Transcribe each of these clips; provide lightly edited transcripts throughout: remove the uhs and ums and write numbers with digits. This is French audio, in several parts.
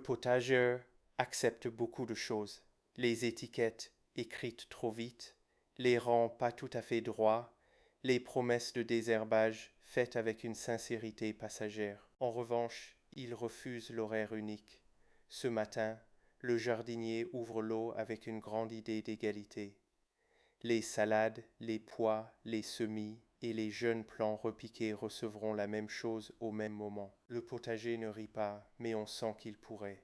potager accepte beaucoup de choses. Les étiquettes écrites trop vite, les rangs pas tout à fait droits, les promesses de désherbage faites avec une sincérité passagère. En revanche, il refuse l'horaire unique. Ce matin, le jardinier ouvre l'eau avec une grande idée d'égalité. Les salades, les pois, les semis et les jeunes plants repiqués recevront la même chose au même moment. Le potager ne rit pas, mais on sent qu'il pourrait.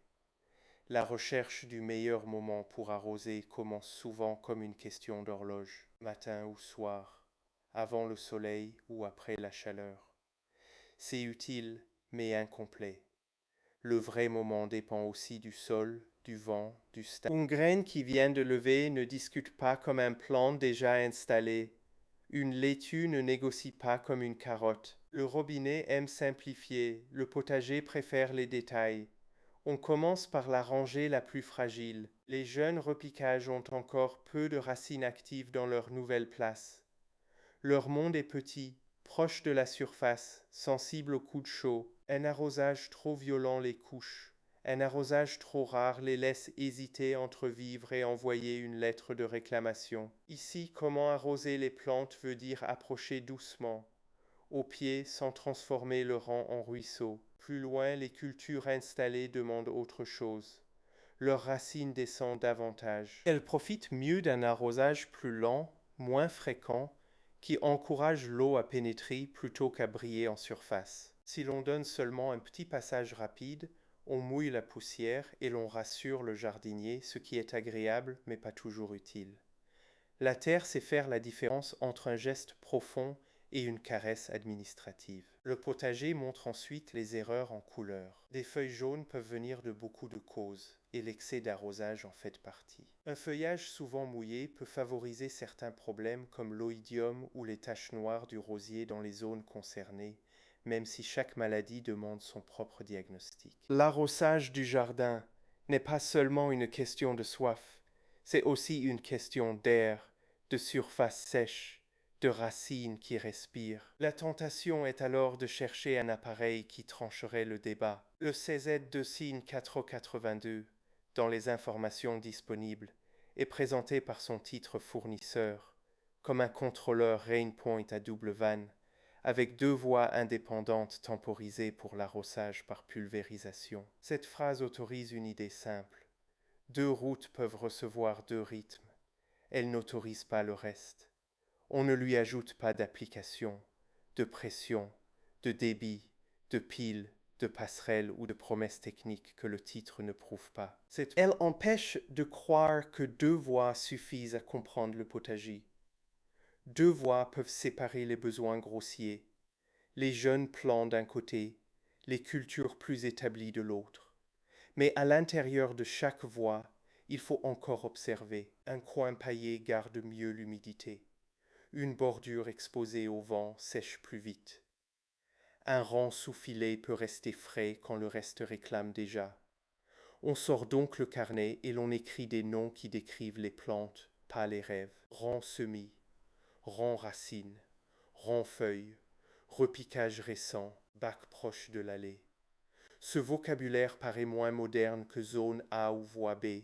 La recherche du meilleur moment pour arroser commence souvent comme une question d'horloge, matin ou soir, avant le soleil ou après la chaleur. C'est utile, mais incomplet. Le vrai moment dépend aussi du sol, du vent, du stade. Une graine qui vient de lever ne discute pas comme un plant déjà installé. Une laitue ne négocie pas comme une carotte. Le robinet aime simplifier, le potager préfère les détails. On commence par la rangée la plus fragile. Les jeunes repiquages ont encore peu de racines actives dans leur nouvelle place. Leur monde est petit, proche de la surface, sensible aux coups de chaud. Un arrosage trop violent les couche. Un arrosage trop rare les laisse hésiter entre vivre et envoyer une lettre de réclamation. Ici, comment arroser les plantes veut dire approcher doucement, au pied sans transformer le rang en ruisseau. Plus loin, les cultures installées demandent autre chose. Leurs racines descendent davantage. Elles profitent mieux d'un arrosage plus lent, moins fréquent, qui encourage l'eau à pénétrer plutôt qu'à briller en surface. Si l'on donne seulement un petit passage rapide, on mouille la poussière et l'on rassure le jardinier, ce qui est agréable mais pas toujours utile. La terre sait faire la différence entre un geste profond et une caresse administrative. Le potager montre ensuite les erreurs en couleur. Des feuilles jaunes peuvent venir de beaucoup de causes, et l'excès d'arrosage en fait partie. Un feuillage souvent mouillé peut favoriser certains problèmes comme l'oïdium ou les taches noires du rosier dans les zones concernées, même si chaque maladie demande son propre diagnostic. L'arrosage du jardin n'est pas seulement une question de soif, c'est aussi une question d'air, de surface sèche, de racines qui respirent. La tentation est alors de chercher un appareil qui trancherait le débat. Le CZ de signe 482, dans les informations disponibles, est présenté par son titre fournisseur, comme un contrôleur Rainpoint à double vanne, avec deux voies indépendantes temporisées pour l'arrosage par pulvérisation. Cette phrase autorise une idée simple. Deux routes peuvent recevoir deux rythmes. Elle n'autorise pas le reste. On ne lui ajoute pas d'application, de pression, de débit, de pile, de passerelle ou de promesses techniques que le titre ne prouve pas. Elle empêche de croire que deux voies suffisent à comprendre le potager. Deux voies peuvent séparer les besoins grossiers, les jeunes plants d'un côté, les cultures plus établies de l'autre. Mais à l'intérieur de chaque voie, il faut encore observer. Un coin paillé garde mieux l'humidité. Une bordure exposée au vent sèche plus vite. Un rang sous-filé peut rester frais quand le reste réclame déjà. On sort donc le carnet et l'on écrit des noms qui décrivent les plantes, pas les rêves. Rang semis, rang racines, rang feuilles, repiquage récent, bac proche de l'allée. Ce vocabulaire paraît moins moderne que zone A ou voie B,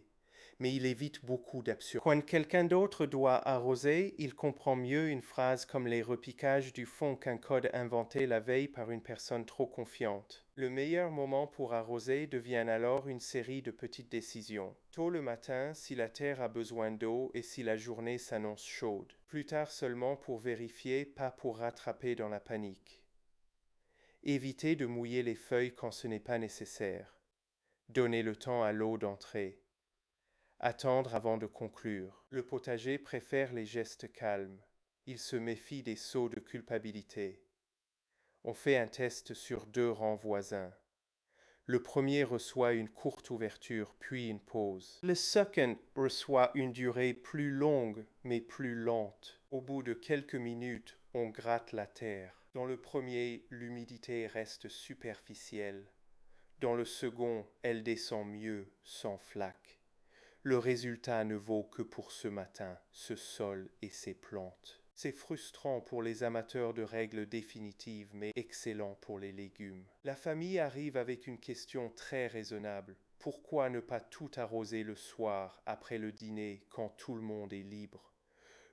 mais il évite beaucoup d'absurdes. Quand quelqu'un d'autre doit arroser, il comprend mieux une phrase comme les repiquages du fond qu'un code inventé la veille par une personne trop confiante. Le meilleur moment pour arroser devient alors une série de petites décisions. Tôt le matin, si la terre a besoin d'eau et si la journée s'annonce chaude. Plus tard seulement pour vérifier, pas pour rattraper dans la panique. Éviter de mouiller les feuilles quand ce n'est pas nécessaire. Donner le temps à l'eau d'entrer. Attendre avant de conclure. Le potager préfère les gestes calmes. Il se méfie des sauts de culpabilité. On fait un test sur deux rangs voisins. Le premier reçoit une courte ouverture, puis une pause. Le second reçoit une durée plus longue, mais plus lente. Au bout de quelques minutes, on gratte la terre. Dans le premier, l'humidité reste superficielle. Dans le second, elle descend mieux, sans flaque. Le résultat ne vaut que pour ce matin, ce sol et ces plantes. C'est frustrant pour les amateurs de règles définitives, mais excellent pour les légumes. La famille arrive avec une question très raisonnable. Pourquoi ne pas tout arroser le soir après le dîner quand tout le monde est libre?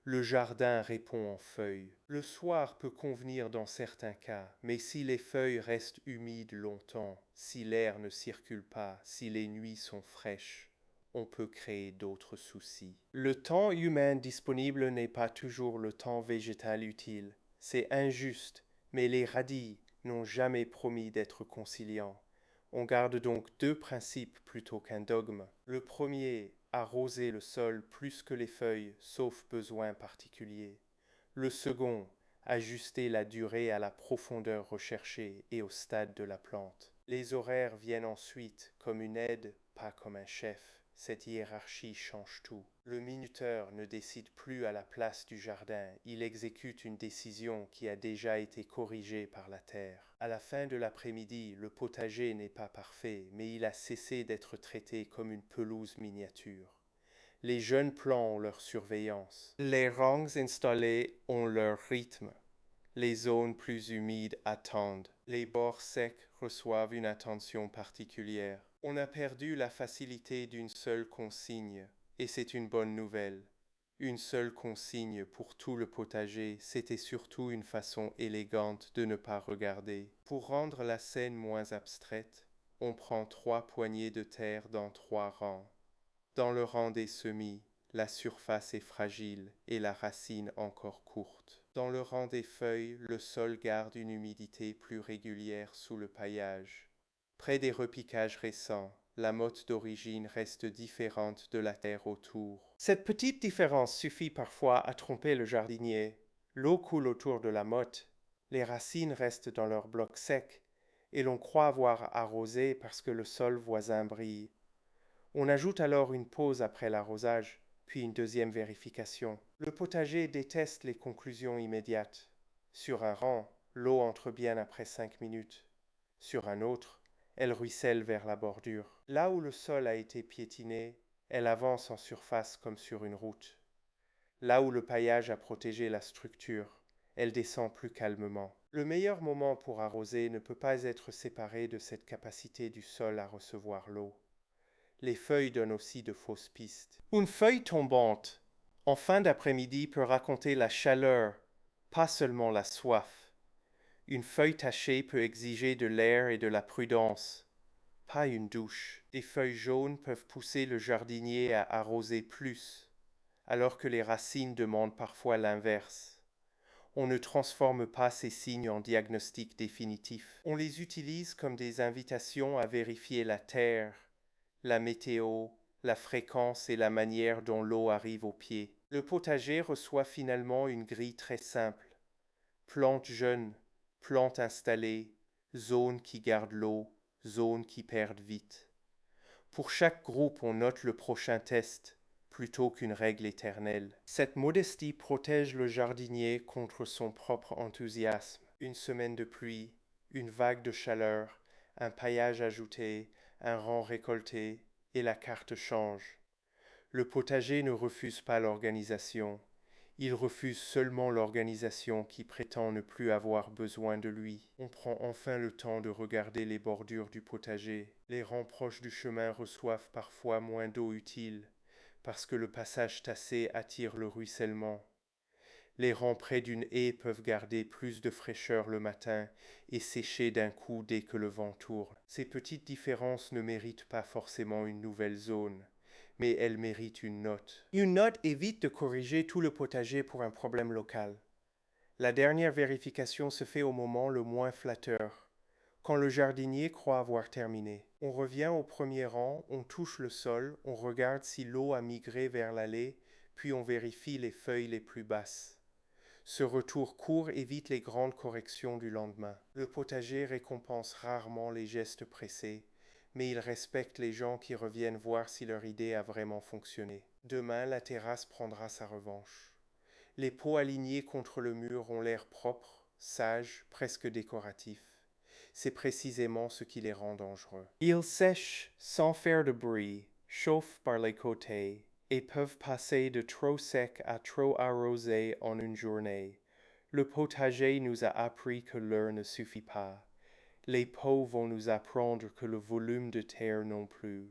Le jardin répond en feuilles. Le soir peut convenir dans certains cas, mais si les feuilles restent humides longtemps, si l'air ne circule pas, si les nuits sont fraîches, on peut créer d'autres soucis. Le temps humain disponible n'est pas toujours le temps végétal utile. C'est injuste, mais les radis n'ont jamais promis d'être conciliants. On garde donc deux principes plutôt qu'un dogme. Le premier, arroser le sol plus que les feuilles, sauf besoin particulier. Le second, ajuster la durée à la profondeur recherchée et au stade de la plante. Les horaires viennent ensuite comme une aide, pas comme un chef. Cette hiérarchie change tout. Le minuteur ne décide plus à la place du jardin, il exécute une décision qui a déjà été corrigée par la terre. À la fin de l'après-midi, le potager n'est pas parfait, mais il a cessé d'être traité comme une pelouse miniature. Les jeunes plants ont leur surveillance. Les rangs installés ont leur rythme. Les zones plus humides attendent. Les bords secs reçoivent une attention particulière. On a perdu la facilité d'une seule consigne, et c'est une bonne nouvelle. Une seule consigne pour tout le potager, c'était surtout une façon élégante de ne pas regarder. Pour rendre la scène moins abstraite, on prend 3 poignées de terre dans 3 rangs. Dans le rang des semis, la surface est fragile et la racine encore courte. Dans le rang des feuilles, le sol garde une humidité plus régulière sous le paillage. Près des repiquages récents, la motte d'origine reste différente de la terre autour. Cette petite différence suffit parfois à tromper le jardinier. L'eau coule autour de la motte, les racines restent dans leur bloc sec, et l'on croit avoir arrosé parce que le sol voisin brille. On ajoute alors une pause après l'arrosage, puis une deuxième vérification. Le potager déteste les conclusions immédiates. Sur un rang, l'eau entre bien après 5 minutes. Sur un autre, elle ruisselle vers la bordure. Là où le sol a été piétiné, elle avance en surface comme sur une route. Là où le paillage a protégé la structure, elle descend plus calmement. Le meilleur moment pour arroser ne peut pas être séparé de cette capacité du sol à recevoir l'eau. Les feuilles donnent aussi de fausses pistes. Une feuille tombante, en fin d'après-midi, peut raconter la chaleur, pas seulement la soif. Une feuille tachée peut exiger de l'air et de la prudence, pas une douche. Des feuilles jaunes peuvent pousser le jardinier à arroser plus, alors que les racines demandent parfois l'inverse. On ne transforme pas ces signes en diagnostic définitif. On les utilise comme des invitations à vérifier la terre, la météo, la fréquence et la manière dont l'eau arrive au pied. Le potager reçoit finalement une grille très simple. Plantes jeunes, plantes installées, zones qui gardent l'eau, zones qui perdent vite. Pour chaque groupe, on note le prochain test, plutôt qu'une règle éternelle. Cette modestie protège le jardinier contre son propre enthousiasme. Une semaine de pluie, une vague de chaleur, un paillage ajouté, un rang récolté, et la carte change. Le potager ne refuse pas l'organisation. Il refuse seulement l'organisation qui prétend ne plus avoir besoin de lui. On prend enfin le temps de regarder les bordures du potager. Les rangs proches du chemin reçoivent parfois moins d'eau utile, parce que le passage tassé attire le ruissellement. Les rangs près d'une haie peuvent garder plus de fraîcheur le matin et sécher d'un coup dès que le vent tourne. Ces petites différences ne méritent pas forcément une nouvelle zone, mais elles méritent une note. Une note évite de corriger tout le potager pour un problème local. La dernière vérification se fait au moment le moins flatteur, quand le jardinier croit avoir terminé. On revient au premier rang, on touche le sol, on regarde si l'eau a migré vers l'allée, puis on vérifie les feuilles les plus basses. Ce retour court évite les grandes corrections du lendemain. Le potager récompense rarement les gestes pressés, mais il respecte les gens qui reviennent voir si leur idée a vraiment fonctionné. Demain, la terrasse prendra sa revanche. Les pots alignés contre le mur ont l'air propres, sages, presque décoratifs. C'est précisément ce qui les rend dangereux. Ils sèchent sans faire de bruit, chauffent par les côtés, et peuvent passer de trop sec à trop arrosé en une journée. Le potager nous a appris que l'heure ne suffit pas. Les pots vont nous apprendre que le volume de terre non plus.